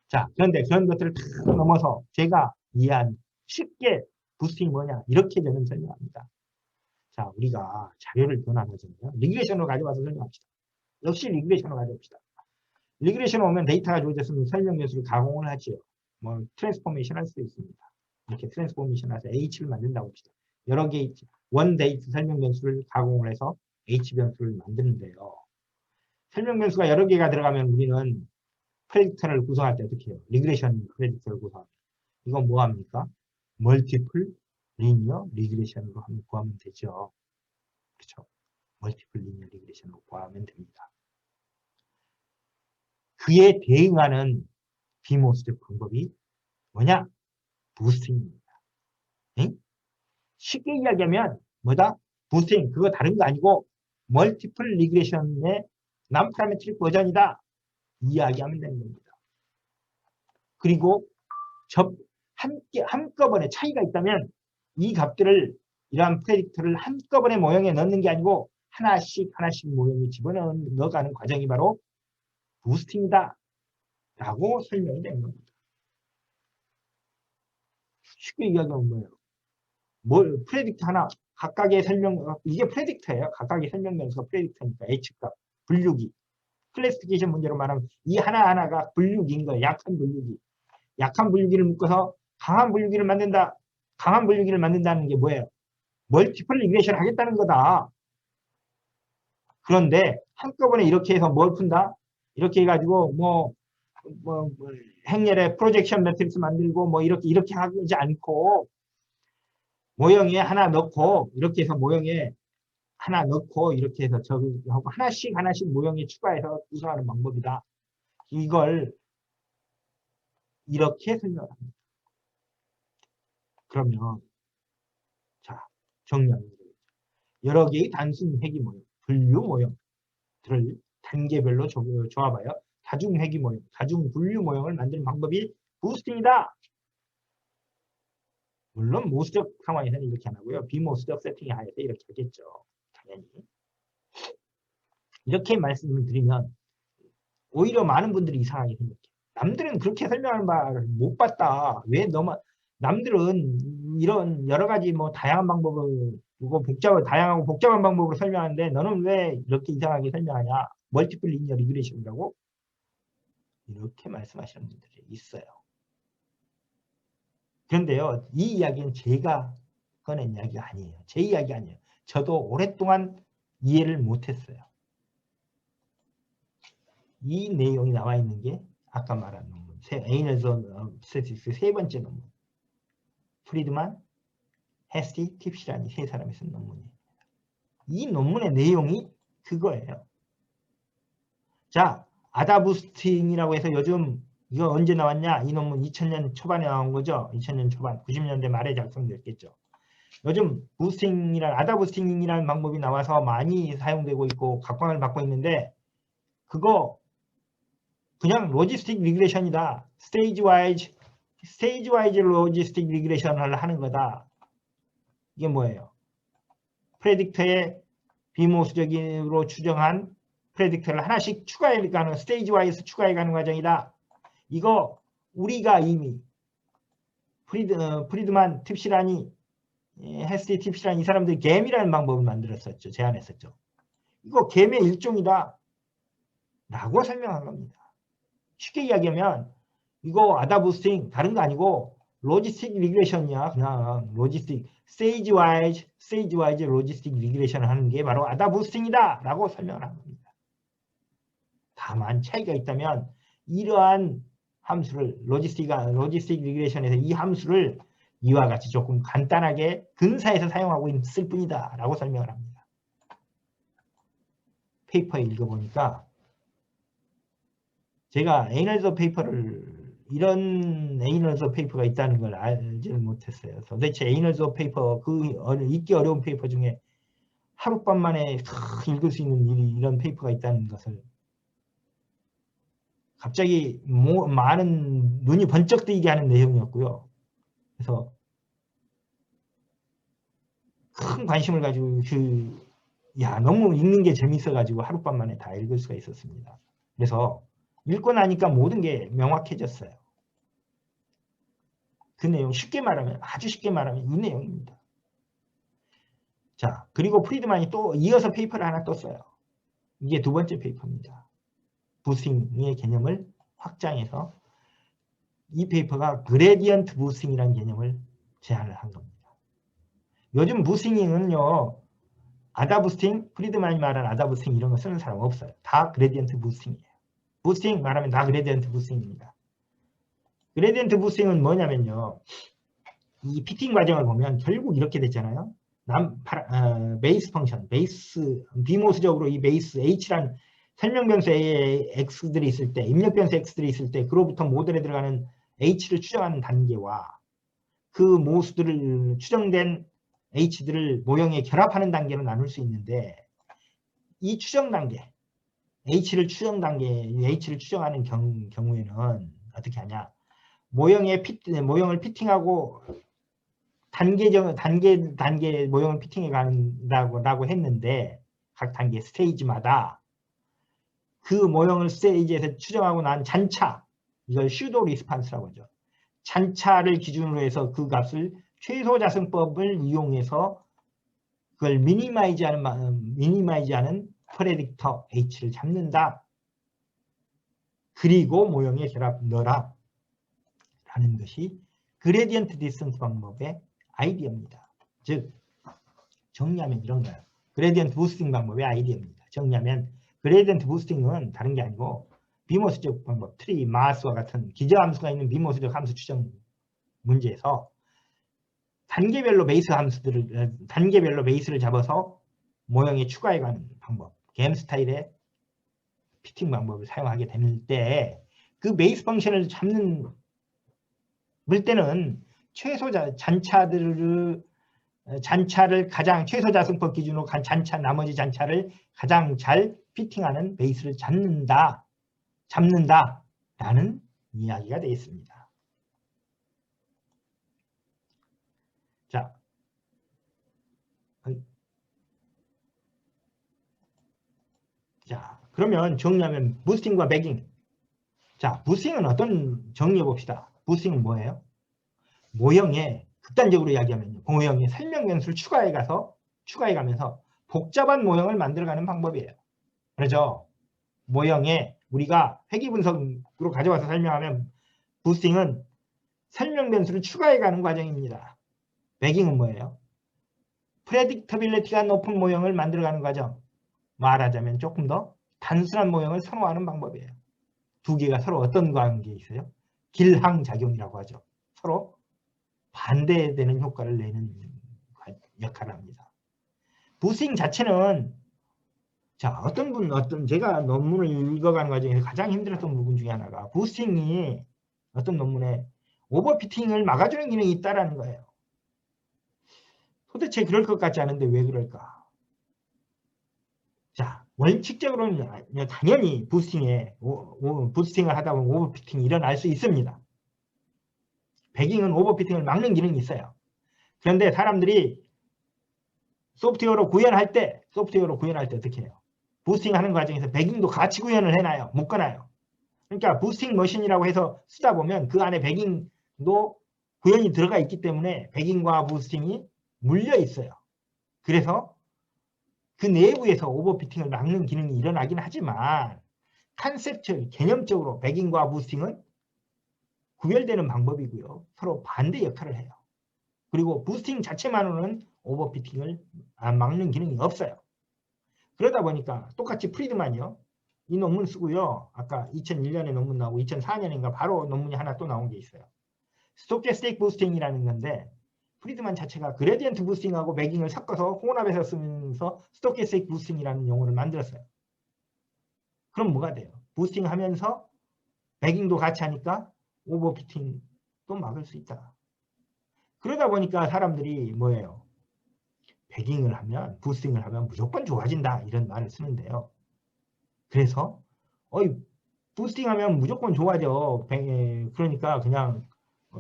자, 그런데 그런 것들을 다 넘어서 제가 이해한 쉽게 부스팅이 뭐냐 이렇게 저는 설명합니다. 자, 우리가 자료를 변환하잖아요. 리그레이션으로 가져와서 설명합시다. 역시 리그레이션으로 가져옵시다. 리그레이션 오면 데이터가 좋아졌으면 설명 변수를 가공을 하지요. 뭐 트랜스포메이션 할 수도 있습니다. 이렇게 트랜스포메이션 해서 H를 만든다고 합시다. 여러 개 원 데이트 설명 변수를 가공을 해서 H 변수를 만드는데요. 설명 변수가 여러 개가 들어가면 우리는 프레딕터를 구성할 때 어떻게 해요? 리그레이션 프레딕터를 구성합니다. 이건 뭐 합니까? 멀티플 리니어 리그레이션으로 구하면 되죠. 그렇죠? 멀티플 리니어 리그레이션으로 구하면 됩니다. 그에 대응하는 비모스적 방법이 뭐냐? 부스팅입니다. 응? 쉽게 이야기하면 뭐다? 부스팅 그거 다른 거 아니고 멀티플 리그레이션의 난파라메트릭 버전이다. 이야기하면 되는 겁니다. 그리고 한꺼번에 차이가 있다면 이 값들을 이러한 프레딕터를 한꺼번에 모형에 넣는 게 아니고 하나씩 모형에 집어넣어가는 과정이 바로 부스팅이다. 라고 설명이 되는 겁니다. 쉽게 이야기하면 뭐예요? 프레딕터 하나 각각의 이게 프레딕터예요. 각각의 설명 변수가 프레딕터니까 H값, 분류기. 클래시피케이션 문제로 말하면 이 하나하나가 분류기인 거예요. 약한 분류기. 약한 분류기를 묶어서 강한 분류기를 만든다. 강한 분류기를 만든다는 게 뭐예요? 멀티플 리그레이션 하겠다는 거다. 그런데 한꺼번에 이렇게 해서 뭘 푼다? 이렇게 해가지고 행렬에 프로젝션 매트릭스 만들고 이렇게 하지 않고 모형에 하나 넣고 이렇게 해서 모형에 하나 넣고 이렇게 해서 저기 하고 하나씩 모형에 추가해서 구성하는 방법이다. 이걸 이렇게 설명합니다. 그러면 자 정리합니다. 여러 개의 단순 회귀 모형, 분류 모형들을 단계별로 조합하여 다중회귀 모형, 다중분류 모형을 만드는 방법이 부스팅이다. 물론 모수적 상황에서는 이렇게 안 하고요. 비모수적 세팅에 하에서 이렇게 하겠죠. 당연히. 이렇게 말씀을 드리면 오히려 많은 분들이 이상하게 생각해요. 남들은 그렇게 설명하는 바를 못 봤다. 왜 너만 남들은 이런 여러 가지 뭐 다양한 방법을 그리고 다양하고 복잡한 방법으로 설명하는데 너는 왜 이렇게 이상하게 설명하냐? 멀티플 리니어 리그레션이라고 이렇게 말씀하시는 분들이 있어요. 그런데요, 이 이야기는 제가 꺼낸 이야기가 아니에요. 제 이야기 아니에요. 저도 오랫동안 이해를 못했어요. 이 내용이 나와 있는 게 아까 말한 논문, 에이널전 스태티스틱스 세 번째 논문, 프리드만, 헤스티, 팁시라니 세 사람이 쓴 논문이에요. 이 논문의 내용이 그거예요. 자, 아다부스팅이라고 해서 요즘 이거 언제 나왔냐? 이 논문 2000년 초반에 나온 거죠. 2000년 초반, 90년대 말에 작성됐겠죠. 요즘 아다부스팅이라는 방법이 나와서 많이 사용되고 있고 각광을 받고 있는데 그거 그냥 로지스틱 리그레션이다. 스테이지 와이즈 로지스틱 리그레션을 하는 거다. 이게 뭐예요? 프레딕터의 비모수적으로 추정한 프레딕터를 하나씩 추가해가는 스테이지 와이즈 추가해가는 과정이다. 이거 우리가 이미 프리드만, 팁시라니, 헤스티, 팁시라니 이 사람들이 겜이라는 방법을 만들었었죠. 제안했었죠. 이거 겜의 일종이다. 라고 설명한 겁니다. 쉽게 이야기하면 이거 아다부스팅 다른 거 아니고 로지스틱 리그레션이야. 그냥 로지스틱 스테이지 와이즈 로지스틱 리그레션을 하는 게 바로 아다부스팅이다 라고 설명을 한 겁니다. 다만 차이가 있다면 이러한 함수를 로지스틱 리그레션에서 이 함수를 이와 같이 조금 간단하게 근사해서 사용하고 있을 뿐이다 라고 설명을 합니다. 페이퍼 읽어보니까 제가 에이널더 페이퍼를 이런 에이널더 페이퍼가 있다는 걸 알지를 못했어요. 도대체 에이널더 페이퍼 읽기 어려운 페이퍼 중에 하룻밤 만에 읽을 수 있는 이런 페이퍼가 있다는 것을 갑자기 많은 눈이 번쩍 뜨이게 하는 내용이었고요. 그래서 큰 관심을 가지고 너무 읽는 게 재밌어가지고 하룻밤 만에 다 읽을 수가 있었습니다. 그래서 읽고 나니까 모든 게 명확해졌어요. 그 내용 아주 쉽게 말하면 이 내용입니다. 자, 그리고 프리드만이 또 이어서 페이퍼를 하나 떴어요. 이게 두 번째 페이퍼입니다. 부스팅의 개념을 확장해서 이 페이퍼가 그레디언트 부스팅이라는 개념을 제안을 한 겁니다. 요즘 부스팅은요, 아다부스팅, 프리드만이 말한 아다부스팅 이런 거 쓰는 사람 없어요. 다 그레디언트 부스팅이에요. 부스팅 말하면 다 그레디언트 부스팅입니다. 그레디언트 부스팅은 뭐냐면요. 이 피팅 과정을 보면 결국 이렇게 됐잖아요. 베이스 펑션, 비모수적으로 이 베이스 H라는 설명 변수 X들이 있을 때, 입력 변수 X들이 있을 때, 그로부터 모델에 들어가는 H를 추정하는 단계와 그 모수들을 추정된 H들을 모형에 결합하는 단계로 나눌 수 있는데, 이 추정 단계, H를 추정하는 경우에는 어떻게 하냐? 모형을 피팅하고 단계 모형을 피팅해 간다고 했는데 각 단계 스테이지마다 그 모형을 스테이지에서 추정하고 난 잔차, 이걸 슈도 리스판스라고 하죠. 잔차를 기준으로 해서 그 값을 최소 자승법을 이용해서 그걸 미니마이즈하는 프레딕터 H를 잡는다. 그리고 모형에 결합 넣어라. 라는 것이 그레디언트 디스턴스 방법의 아이디어입니다. 즉 정리하면 이런 거예요. 그레디언트 부스팅 방법의 아이디어입니다. 정리하면 그레디언트 부스팅은 다른 게 아니고 비모수적 방법, 트리, 마스와 같은 기저함수가 있는 비모수적 함수 추정 문제에서 단계별로 베이스를 잡아서 모형에 추가해가는 방법, 겜 스타일의 피팅 방법을 사용하게 될 때 그 베이스 펑션을 잡는 때는 잔차를 가장 최소 자승법 기준으로 나머지 잔차를 가장 잘 피팅하는 베이스를 잡는다라는 이야기가 되어 있습니다. 자, 그러면 정리하면 부스팅과 배깅. 자, 부스팅은 어떤 정리해 봅시다. 부스팅은 뭐예요? 모형에 극단적으로 이야기하면 모형에 설명 변수를 추가해 가면서 복잡한 모형을 만들어가는 방법이에요. 그렇죠? 모형에 우리가 회귀 분석으로 가져와서 설명하면 부스팅은 설명 변수를 추가해 가는 과정입니다. 배깅은 뭐예요? 프레딕터빌리티가 높은 모형을 만들어가는 과정. 말하자면 조금 더 단순한 모형을 선호하는 방법이에요. 두 개가 서로 어떤 관계에 있어요? 길항작용이라고 하죠. 서로 반대되는 효과를 내는 역할을 합니다. 부스팅 자체는 자, 제가 논문을 읽어가는 과정에서 가장 힘들었던 부분 중에 하나가 부스팅이 어떤 논문에 오버피팅을 막아주는 기능이 있다라는 거예요. 도대체 그럴 것 같지 않은데 왜 그럴까? 자, 원칙적으로는 당연히 부스팅을 하다 보면 오버피팅이 일어날 수 있습니다. 배깅은 오버피팅을 막는 기능이 있어요. 그런데 사람들이 소프트웨어로 구현할 때 어떻게 해요? 부스팅하는 과정에서 배깅도 같이 구현을 해놔요. 묶어놔요. 그러니까 부스팅 머신이라고 해서 쓰다 보면 그 안에 배깅도 구현이 들어가 있기 때문에 배깅과 부스팅이 물려 있어요. 그래서 그 내부에서 오버피팅을 막는 기능이 일어나긴 하지만 컨셉처 개념적으로 배깅과 부스팅은 구별되는 방법이고요. 서로 반대 역할을 해요. 그리고 부스팅 자체만으로는 오버피팅을 막는 기능이 없어요. 그러다 보니까 똑같이 프리드만이요. 이 논문 쓰고요. 아까 2001년에 논문 나오고 2004년인가 바로 논문이 하나 또 나온 게 있어요. 스토캐스틱 부스팅이라는 건데 프리드만 자체가 그레디언트 부스팅하고 배깅을 섞어서 혼합해서 쓰면서 스토캐스틱 부스팅이라는 용어를 만들었어요. 그럼 뭐가 돼요? 부스팅하면서 배깅도 같이 하니까 오버피팅도 막을 수 있다. 그러다 보니까 사람들이 뭐예요? 배깅을 하면, 부스팅을 하면 무조건 좋아진다 이런 말을 쓰는데요. 그래서 부스팅하면 무조건 좋아져. 그러니까 그냥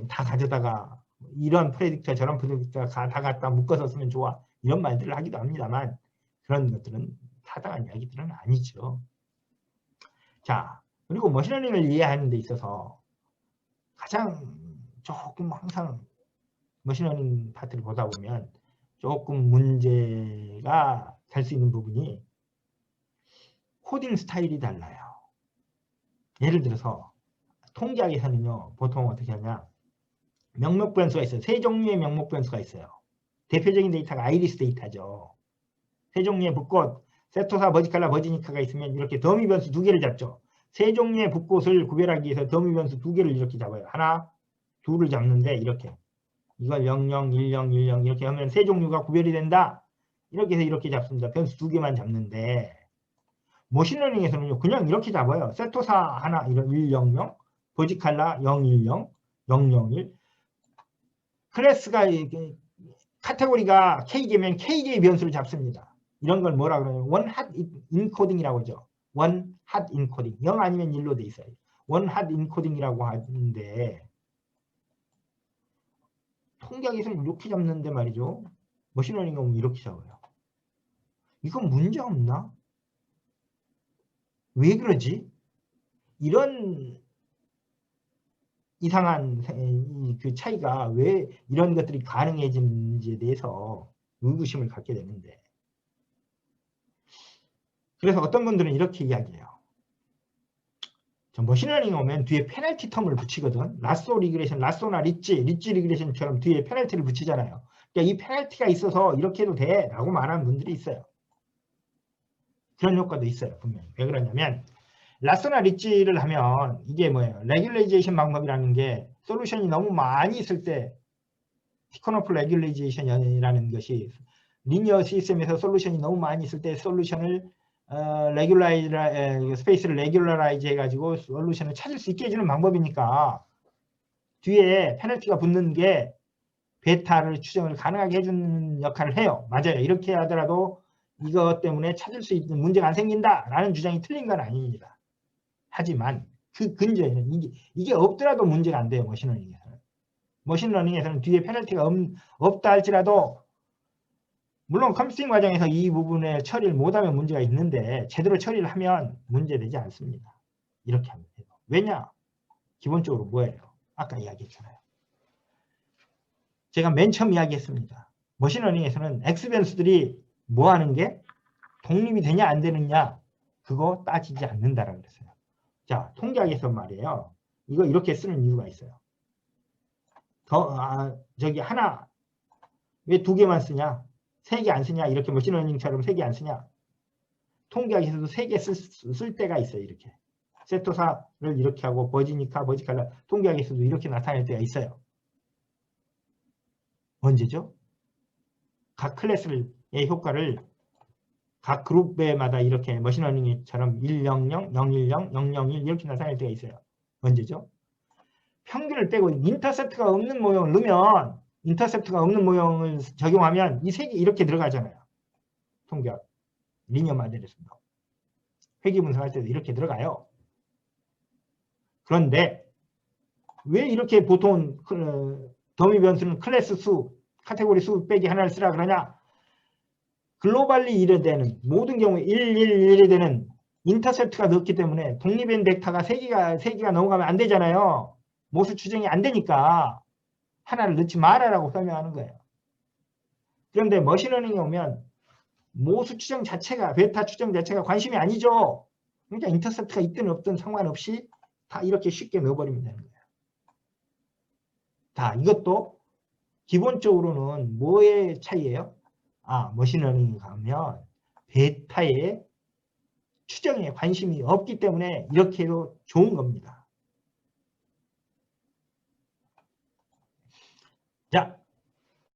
다 가져다가 이런 프레딕터 저런 프레딕터 다 갖다 묶어서 쓰면 좋아. 이런 말들을 하기도 합니다만 그런 것들은 타당한 이야기들은 아니죠. 자, 그리고 머신러닝을 이해하는 데 있어서 가장 조금 항상 머신러닝 파트를 보다 보면 조금 문제가 될 수 있는 부분이 코딩 스타일이 달라요. 예를 들어서 통계학에서는요. 보통 어떻게 하냐. 명목 변수가 있어요. 세 종류의 명목 변수가 있어요. 대표적인 데이터가 아이리스 데이터죠. 세 종류의 붓꽃, 세토사, 버지칼라, 버지니카가 있으면 이렇게 더미 변수 두 개를 잡죠. 세 종류의 붓꽃을 구별하기 위해서 더미 변수 두 개를 이렇게 잡아요. 하나, 둘을 잡는데 이렇게. 이걸 00, 10, 10 이렇게 하면 세 종류가 구별이 된다. 이렇게 해서 이렇게 잡습니다. 변수 두 개만 잡는데 머신러닝에서는요. 그냥 이렇게 잡아요. 세토사 하나, 100, 버지칼라 010, 001. 클래스가 카테고리가 K개면 K개의 변수를 잡습니다. 이런 걸 뭐라 그러냐면 원핫 인코딩이라고 하죠. 원핫 인코딩. 0 아니면 1로 돼 있어요. 원핫 인코딩이라고 하는데 통계학에서는 이렇게 잡는데 말이죠. 머신러닝 보면 이렇게 잡아요. 이건 문제 없나? 왜 그러지? 이런 이상한 그 차이가 왜 이런 것들이 가능해지는지에 대해서 의구심을 갖게 되는데 그래서 어떤 분들은 이렇게 이야기해요. 머신러닝 오면 뒤에 페널티 텀을 붙이거든. 라쏘 리그레션, 라쏘나 리치 리그레션처럼 뒤에 페널티를 붙이잖아요. 그러니까 이 페널티가 있어서 이렇게 해도 돼 라고 말하는 분들이 있어요. 그런 효과도 있어요. 분명히. 왜 그러냐면 라쏘나 리치를 하면 이게 뭐예요? 레귤레이제이션 방법이라는 게 솔루션이 너무 많이 있을 때 티커너플 레귤레이제이션이라는 것이 리니어 시스템에서 솔루션이 너무 많이 있을 때 솔루션을 스페이스를 레귤러라이즈 해가지고 솔루션을 찾을 수 있게 해주는 방법이니까 뒤에 페널티가 붙는 게 베타를 추정을 가능하게 해주는 역할을 해요. 맞아요. 이렇게 하더라도 이것 때문에 찾을 수 있는 문제가 안 생긴다라는 주장이 틀린 건 아닙니다. 하지만 그 근저에는 이게 없더라도 문제가 안 돼요. 머신러닝에서는. 머신러닝에서는 뒤에 페널티가 없다 할지라도 물론 컴퓨팅 과정에서 이 부분에 처리를 못하면 문제가 있는데 제대로 처리를 하면 문제되지 않습니다. 이렇게 하면 돼요. 왜냐? 기본적으로 뭐예요? 아까 이야기했잖아요. 제가 맨 처음 이야기했습니다. 머신러닝에서는 X 변수들이 뭐 하는 게 독립이 되냐 안 되느냐 그거 따지지 않는다라고 그랬어요. 자, 통계학에서 말이에요. 이거 이렇게 쓰는 이유가 있어요. 저기 하나 왜 2개만 쓰냐? 3개 안 쓰냐? 이렇게 머신러닝처럼 3개 안 쓰냐? 통계학에서도 3개 쓸 때가 있어요. 이렇게. 세토사를 이렇게 하고 버지니카, 버지칼라 통계학에서도 이렇게 나타낼 때가 있어요. 언제죠? 각 클래스의 효과를 각 그룹마다 이렇게 머신러닝처럼 100, 010, 001 이렇게 나타낼 때가 있어요. 언제죠? 평균을 빼고 인터셉트가 없는 모형을 넣으면 인터셉트가 없는 모형을 적용하면 이 3개 이렇게 들어가잖아요. 통계학 리니어 모델에서도 회귀 분석할 때도 이렇게 들어가요. 그런데 왜 이렇게 보통 더미 변수는 클래스 수, 카테고리 수 빼기 하나를 쓰라 그러냐? 글로벌리 1에 되는 모든 경우에 111이 되는 인터셉트가 넣기 때문에 독립된 벡터가 3개가 넘어가면 안 되잖아요. 모수 추정이 안 되니까 하나를 넣지 말아라고 설명하는 거예요. 그런데 머신러닝에 오면 모수 추정 자체가 베타 추정 자체가 관심이 아니죠. 그러니까 인터셉트가 있든 없든 상관없이 다 이렇게 쉽게 넣어버리면 되는 거예요. 자, 이것도 기본적으로는 뭐의 차이예요? 머신러닝에 가면 베타의 추정에 관심이 없기 때문에 이렇게 해도 좋은 겁니다. 자,